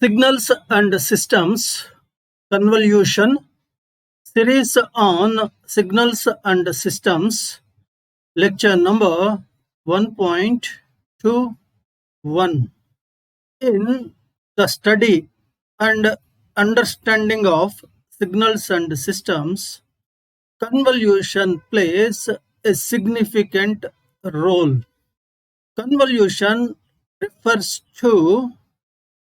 Signals and Systems Convolution Series on Signals and Systems, Lecture number 1.21. In the study and understanding of signals and systems, convolution plays a significant role. Convolution refers to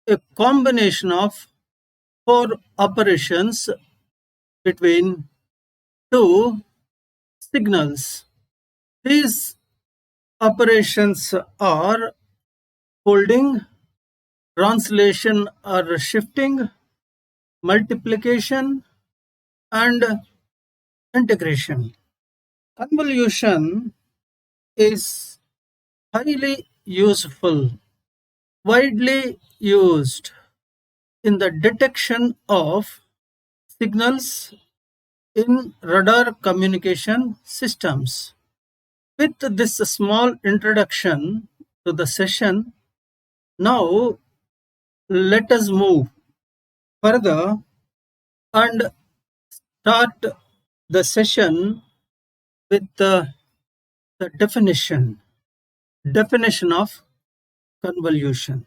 a combination of four operations between two signals. These operations are folding, translation or shifting, multiplication, and integration. Convolution is highly useful, widely used in the detection of signals in radar communication systems. With this small introduction to the session, now let us move further and start the session with the definition of convolution.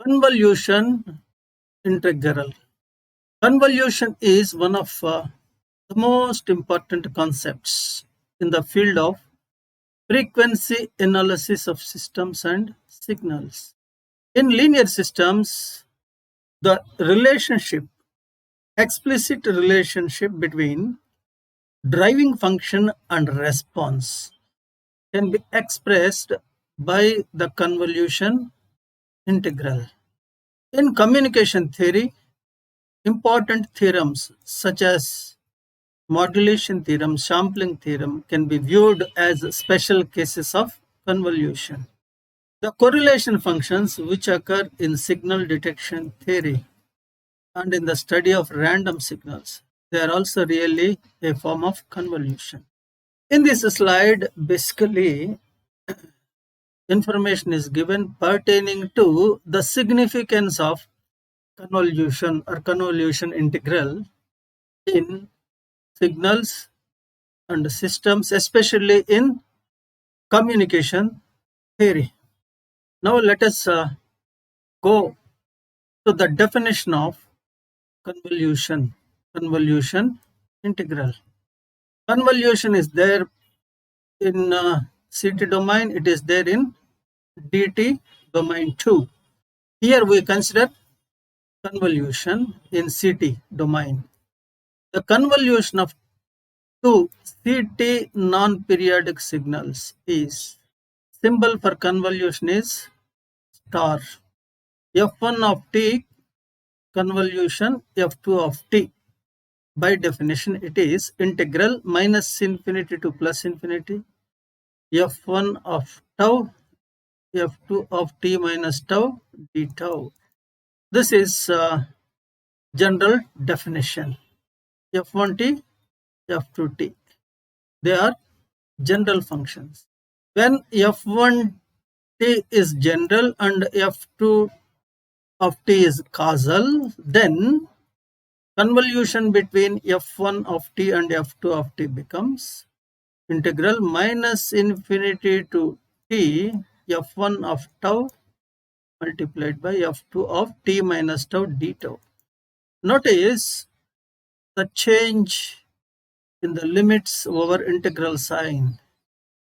Convolution integral. Convolution is one of the most important concepts in the field of frequency analysis of systems and signals. In linear systems, the explicit relationship between driving function and response can be expressed by the convolution integral. In communication theory, important theorems such as modulation theorem, sampling theorem can be viewed as special cases of convolution. The correlation functions which occur in signal detection theory and in the study of random signals, they are also really a form of convolution. In this slide, basically, information is given pertaining to the significance of convolution or convolution integral in signals and systems, especially in communication theory. Now let us go to the definition of convolution integral. Convolution is there in CT domain, it is there in DT domain too. Here we consider convolution in CT domain. The convolution of two CT non-periodic signals is, symbol for convolution is star. F1 of t convolution F2 of t. By definition, it is integral minus infinity to plus infinity F1 of tau F2 of t minus tau d tau. This is general definition. F1t, F2t. They are general functions. When F1t is general and F2 of t is causal, then convolution between F1 of t and F2 of t becomes integral minus infinity to t F1 of tau multiplied by F2 of t minus tau d tau. Notice the change in the limits over integral sign.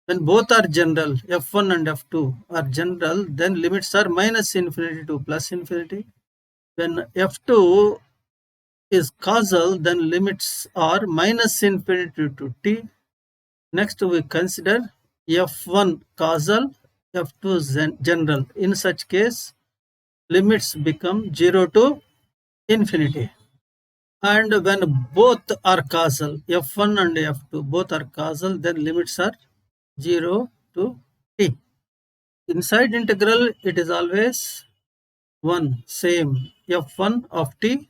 When both are general, F1 and F2 are general, then limits are minus infinity to plus infinity. When F2 is causal, then limits are minus infinity to t. Next we consider F1 causal, F2 general. In such case, limits become 0 to infinity. And when both are causal, F1 and F2 both are causal, then limits are 0 to t. Inside integral, it is always 1, same, F1 of t,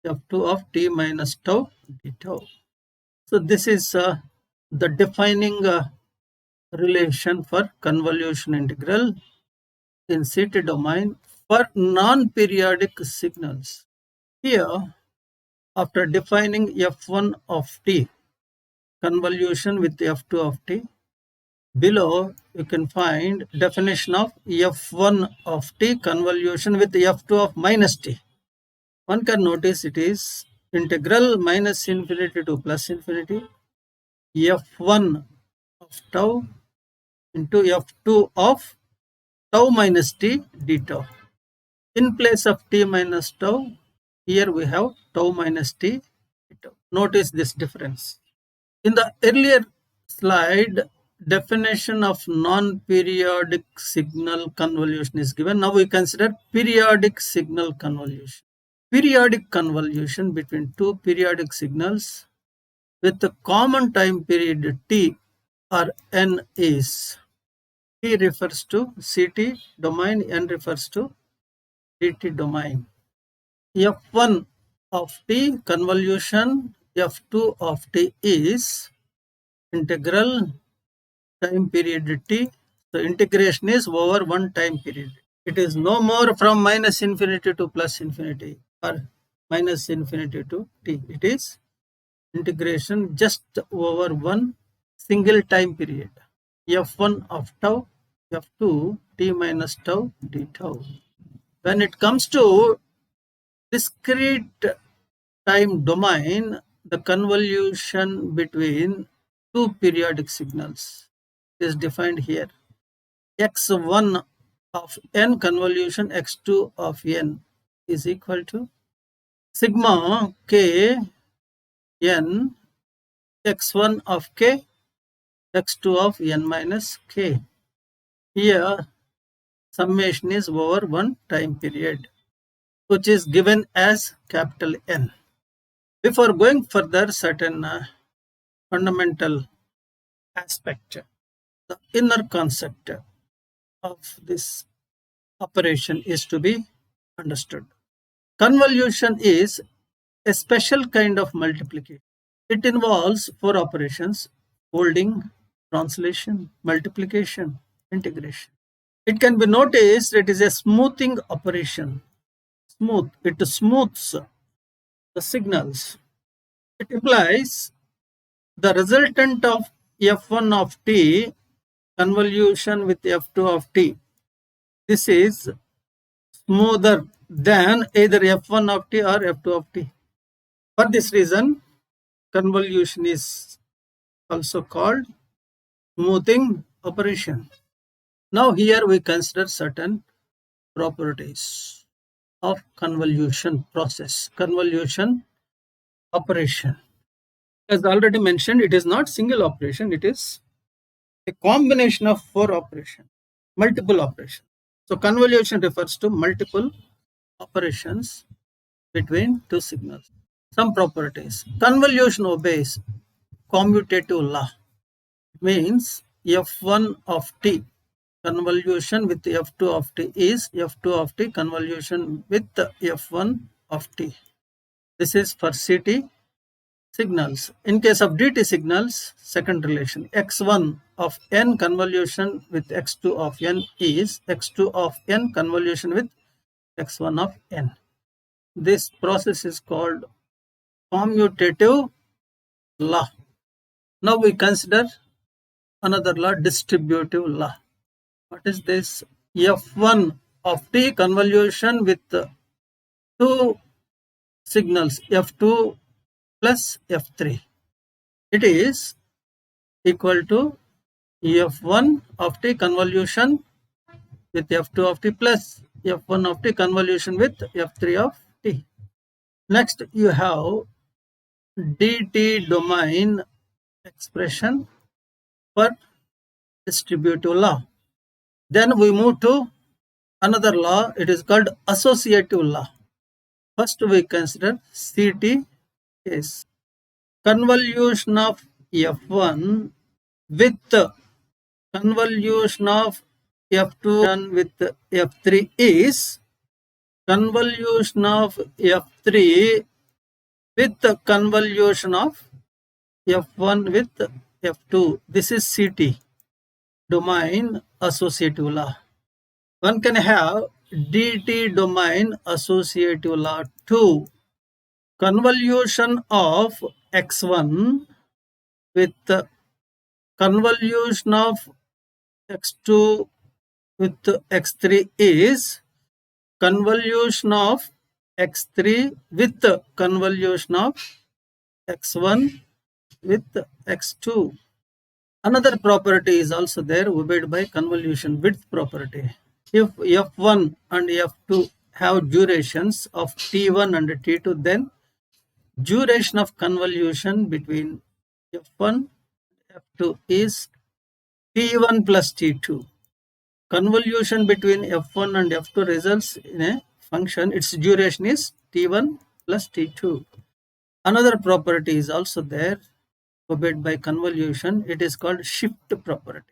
F2 of t minus tau d tau. So this is the defining relation for convolution integral in CT domain For non-periodic signals, here after defining f1 of t convolution with f2 of t, below you can find definition of f1 of t convolution with f2 of minus t. One can notice it is integral minus infinity to plus infinity f1 of tau into f2 of tau minus t d tau. In place of t minus tau, here we have tau minus t d tau. Notice this difference. In the earlier slide, definition of non-periodic signal convolution is given. Now we consider periodic signal convolution. Periodic convolution between two periodic signals with the common time period t or n is t refers to CT domain, n refers to DT domain. f1 of t convolution f2 of t is integral time period t. So integration is over one time period. It is no more from minus infinity to plus infinity or minus infinity to t. It is integration just over one single time period. f1 of tau, f2 t minus tau d tau. When it comes to discrete time domain, the convolution between two periodic signals is defined here. x1 of n convolution x2 of n is equal to sigma k n x1 of k x2 of n minus k. Here summation is over one time period, which is given as capital N. Before going further, certain fundamental aspect, the inner concept of this operation is to be understood. Convolution is a special kind of multiplication. It involves four operations: folding, translation, multiplication, integration. It can be noticed it is a smoothing operation. It smooths the signals. It implies the resultant of f1 of t convolution with f2 of t. This is smoother than either f1 of t or f2 of t. For this reason, convolution is also called smoothing operation. Now here we consider certain properties of convolution process, convolution operation. As already mentioned, it is not single operation, it is a combination of four operations, multiple operations. So convolution refers to multiple operations between two signals. Some properties. Convolution obeys commutative law. It means f1 of t convolution with f2 of t is f2 of t convolution with f1 of t. This is for CT signals. In case of DT signals, second relation, x1 of n convolution with x2 of n is x2 of n convolution with x1 of n. This process is called commutative law. Now we consider another law, distributive law. What is this? f1 of t convolution with two signals f2 plus f3. It is equal to f1 of t convolution with f2 of t plus f1 of t convolution with f3 of t. Next you have dt domain expression for distributive law. Then we move to another law, it is called associative law. First we consider CT case. Convolution of f1 with convolution of f2 with f3 is convolution of f3 with the convolution of f1 with f2. This is CT domain associative law. One can have DT domain associative law 2. Convolution of x1 with convolution of x2 with x3 is convolution of x3 with convolution of x1 with x2. Another property is also there obeyed by convolution, width property. If f1 and f2 have durations of t1 and t2, then duration of convolution between f1 and f2 is t1 plus t2. Convolution between f1 and f2 results in a function, its duration is t1 plus t2. Another property is also there obeyed by convolution. It is called shift property.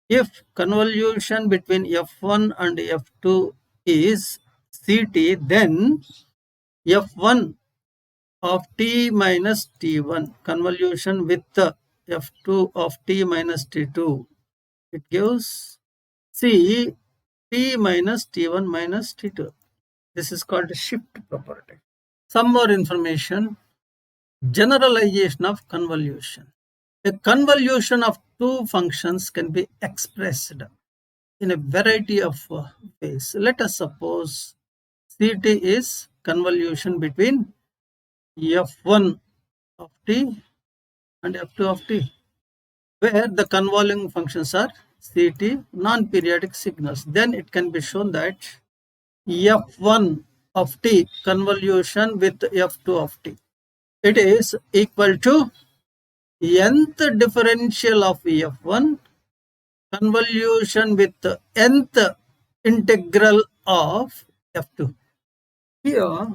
If convolution between f1 and f2 is ct, then f1 of t minus t1 convolution with f2 of t minus t2, it gives c t minus t1 minus t2. This is called shift property. Some more information. Generalization of convolution. A convolution of two functions can be expressed in a variety of ways. Let us suppose Ct is convolution between f1 of t and f2 of t, where the convolving functions are Ct non-periodic signals. Then it can be shown that f1 of t convolution with f2 of t, it is equal to nth differential of f1 convolution with nth integral of f2. Here,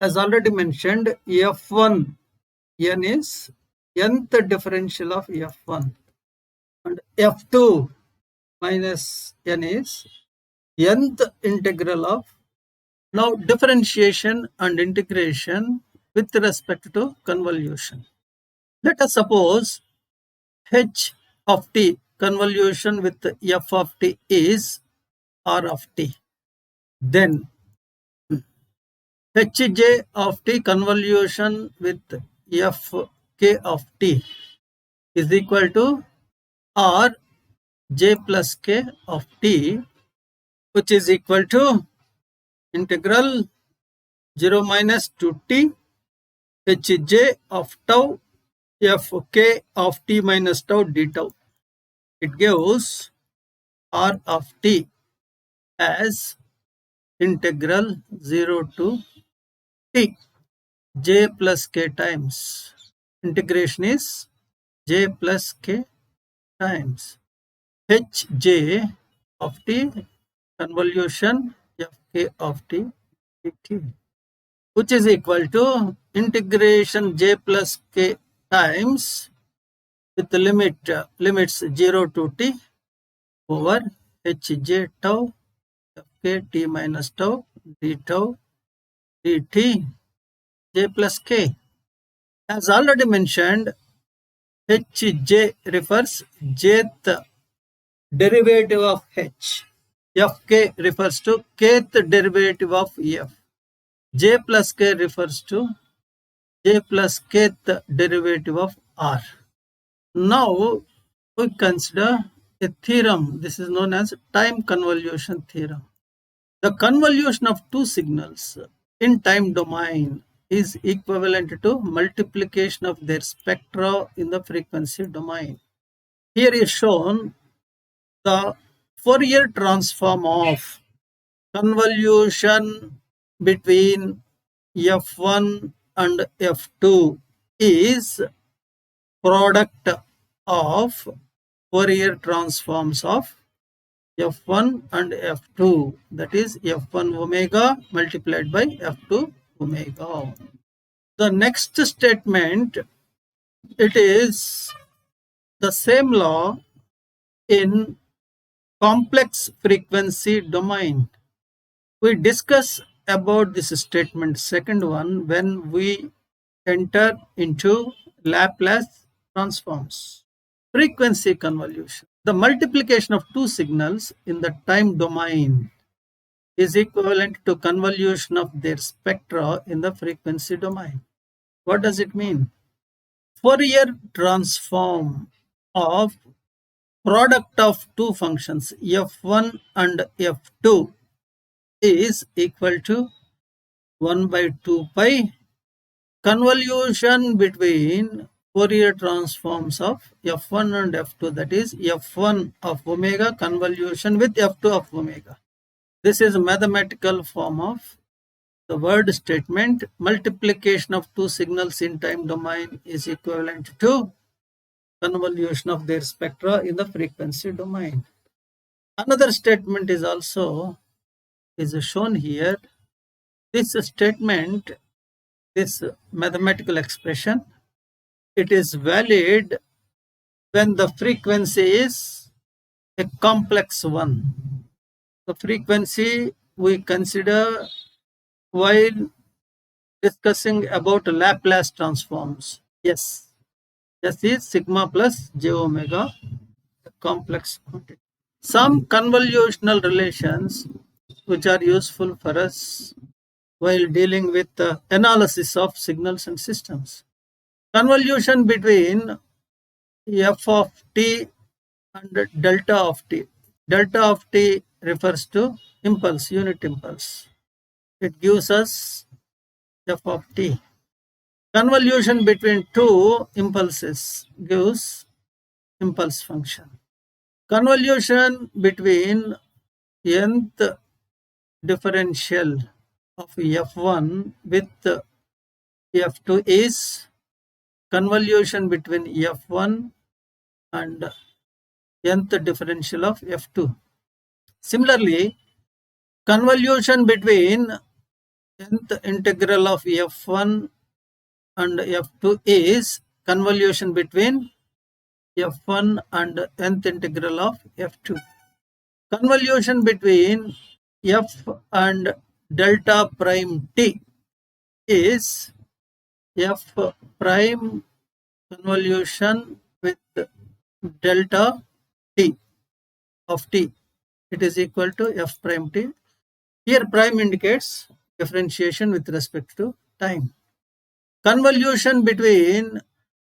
as already mentioned, f1 n is nth differential of f1 and f2 minus n is nth integral of. Now differentiation and integration with respect to convolution. Let us suppose h of t convolution with f of t is r of t. Then hj of t convolution with fk of t is equal to r j plus k of t, which is equal to integral 0 minus 2t hj of tau fk of t minus tau d tau. It gives r of t as integral 0 to t j plus k times. Integration is j plus k times hj of t convolution fk of t dt, which is equal to integration j plus k times with the limits 0 to t over hj tau fk t minus tau d tau dt j plus k. As already mentioned, hj refers jth derivative of h. Fk refers to kth derivative of f. J plus k refers to j plus kth derivative of r. Now we consider a theorem. This is known as time convolution theorem. The convolution of two signals in time domain is equivalent to multiplication of their spectra in the frequency domain. Here is shown the Fourier transform of convolution between f1 and f2 is product of Fourier transforms of f1 and f2, that is f1 omega multiplied by f2 omega. The next statement, it is the same law in complex frequency domain. We discuss about this statement, second one, when we enter into Laplace transforms. Frequency convolution. The multiplication of two signals in the time domain is equivalent to convolution of their spectra in the frequency domain. What does it mean? Fourier transform of product of two functions f1 and f2 is equal to 1 by 2 pi convolution between Fourier transforms of f1 and f2, that is f1 of omega convolution with f2 of omega. This is a mathematical form of the word statement. Multiplication of two signals in time domain is equivalent to convolution of their spectra in the frequency domain. Another statement is also shown here. This statement, this mathematical expression, it is valid when the frequency is a complex one. The frequency we consider while discussing about Laplace transforms. Yes, this is sigma plus j omega, the complex quantity. Some convolutional relations which are useful for us while dealing with the analysis of signals and systems. Convolution between f of t and delta of t. Delta of t refers to impulse, unit impulse. It gives us f of t. Convolution between two impulses gives impulse function. Convolution between nth differential of f1 with f2 is convolution between f1 and nth differential of f2. Similarly, convolution between nth integral of f1 and f2 is convolution between f1 and nth integral of f2. Convolution between f and delta prime t is f prime convolution with delta t of t. It is equal to f prime t. Here prime indicates differentiation with respect to time. Convolution between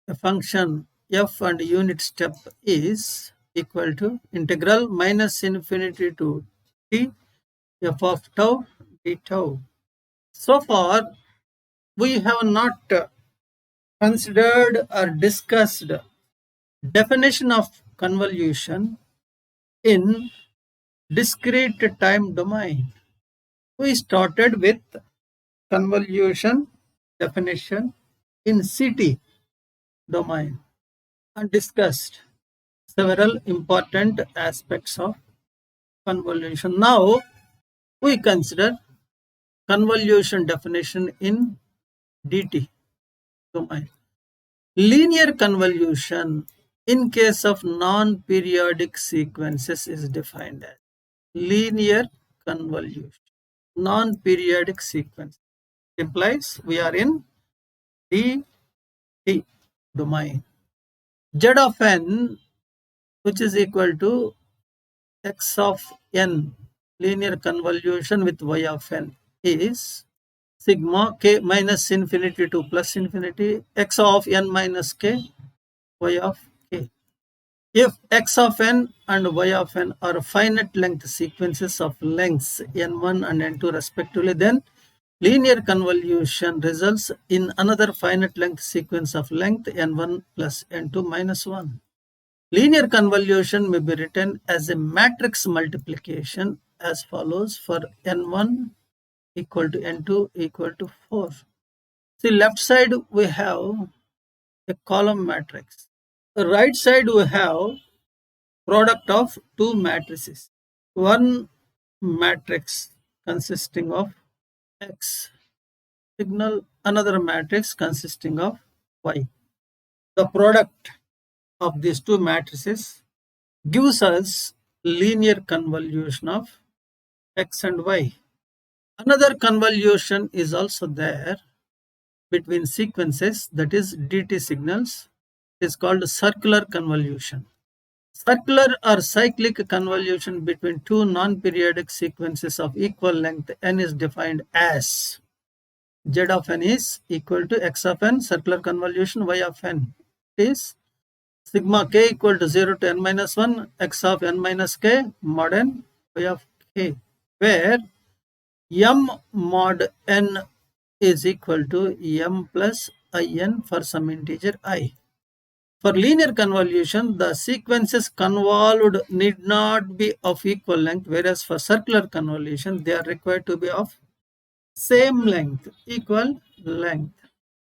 a function f and unit step is equal to integral minus infinity to t f of tau d tau. So far, we have not considered or discussed definition of convolution in discrete time domain. We started with convolution definition in CT domain and discussed several important aspects of convolution. Now we consider convolution definition in DT domain. Linear convolution in case of non-periodic sequences is defined as linear convolution. Non-periodic sequence implies we are in DT domain. Z of n, which is equal to x of n, linear convolution with y of n, is sigma k minus infinity to plus infinity x of n minus k y of k. If x of n and y of n are finite length sequences of lengths n1 and n2 respectively, then linear convolution results in another finite length sequence of length n1 plus n2 minus 1. Linear convolution may be written as a matrix multiplication as follows for n1 equal to n2 equal to 4. See, left side we have a column matrix. The right side we have product of two matrices. One matrix consisting of x signal, another matrix consisting of y. The product of these two matrices gives us linear convolution of x and y. Another convolution is also there between sequences, that is DT signals. It is called circular convolution. Circular or cyclic convolution between two non-periodic sequences of equal length n is defined as z of n is equal to x of n, circular convolution y of n is sigma k equal to 0 to n minus 1 x of n minus k mod n y of k, where m mod n is equal to m plus in for some integer I. For linear convolution, the sequences convolved need not be of equal length, whereas for circular convolution, they are required to be of same length, equal length.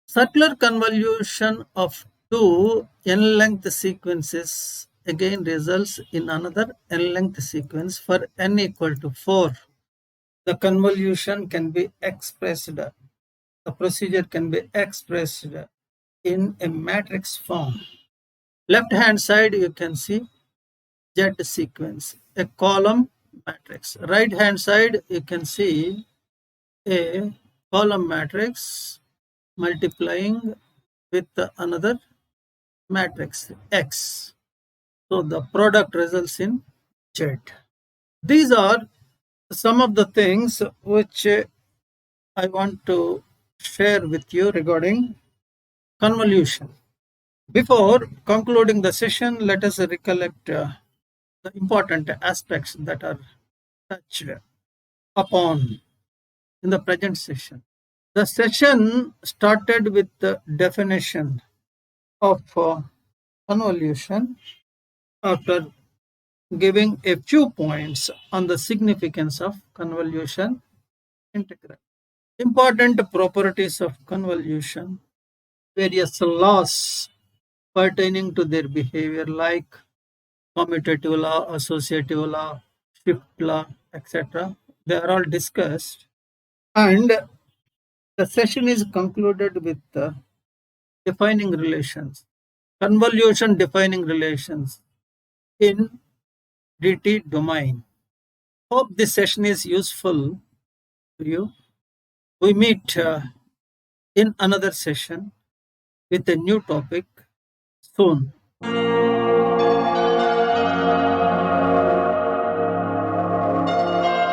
Circular convolution of two n-length sequences again results in another n-length sequence for n equal to 4. The convolution can be expressed, the procedure can be expressed in a matrix form. Left hand side you can see Z sequence, a column matrix. Right hand side you can see a column matrix multiplying with another matrix X. So the product results in Z. These are some of the things which I want to share with you regarding convolution. Before concluding the session, let us recollect the important aspects that are touched upon in the present session. The session started with the definition of convolution after giving a few points on the significance of convolution integral. Important properties of convolution, various laws pertaining to their behavior like commutative law, associative law, shift law, etc. They are all discussed. And the session is concluded with defining relations, convolution defining relations in DT domain. Hope this session is useful to you. We meet in another session with a new topic soon.